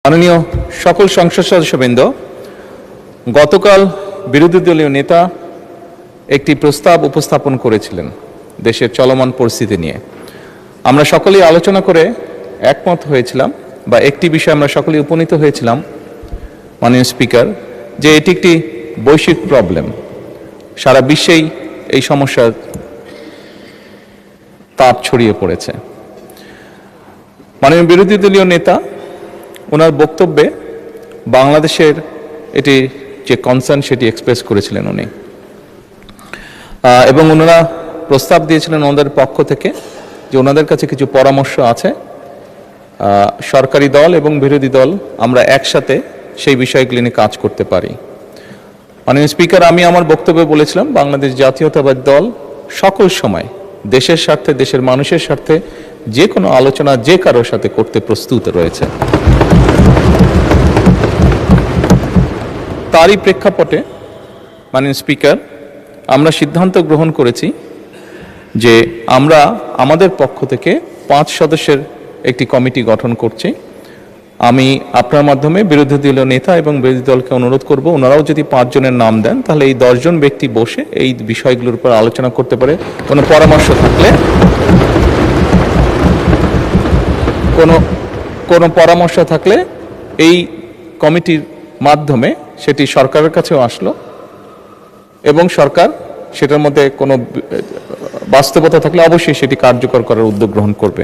মাননীয় সকল সংসদ সদস্যবৃন্দ, গতকাল বিরোধী দলীয় নেতা একটি প্রস্তাব উপস্থাপন করেছিলেন দেশের চলমান পরিস্থিতি নিয়ে। আমরা সকলেই আলোচনা করে একমত হয়েছিলাম বা একটি বিষয়ে আমরা সকলেই উপনীত হয়েছিলাম মাননীয় স্পিকার, যে এটি একটি বৈশ্বিক প্রবলেম। সারা বিশ্বেই এই সমস্যার তাপ ছড়িয়ে পড়েছে। মাননীয় বিরোধী দলীয় নেতা ওনার বক্তব্যে বাংলাদেশের এটি যে কনসার্ন সেটি এক্সপ্রেস করেছিলেন উনি, এবং ওনারা প্রস্তাব দিয়েছিলেন ওনাদের পক্ষ থেকে যে ওনাদের কাছে কিছু পরামর্শ আছে। সরকারি দল এবং বিরোধী দল আমরা একসাথে সেই বিষয়গুলি নিয়ে কাজ করতে পারি। মাননীয় স্পিকার, আমি আমার বক্তব্যে বলেছিলাম বাংলাদেশ জাতীয়তাবাদী দল সকল সময় দেশের স্বার্থে, দেশের মানুষের স্বার্থে যে কোনো আলোচনা যে কারোর সাথে করতে প্রস্তুত রয়েছে। তারই প্রেক্ষাপটে মাননীয় স্পিকার, আমরা সিদ্ধান্ত গ্রহণ করেছি যে আমরা আমাদের পক্ষ থেকে 5 সদস্যের একটি কমিটি গঠন করছি। আমি আপনার মাধ্যমে বিরোধী দলীয় নেতা এবং বিরোধী দলকে অনুরোধ করব, ওনারাও যদি 5 জনের নাম দেন তাহলে এই 10 জন ব্যক্তি বসে এই বিষয়গুলোর উপর আলোচনা করতে পারে। কোনো পরামর্শ থাকলে কোনো পরামর্শ থাকলে এই কমিটির মাধ্যমে সেটি সরকারের কাছেও আসলো এবং সরকার সেটার মধ্যে কোনো বাস্তবতা থাকলে অবশ্যই সেটি কার্যকর করার উদ্যোগ গ্রহণ করবে।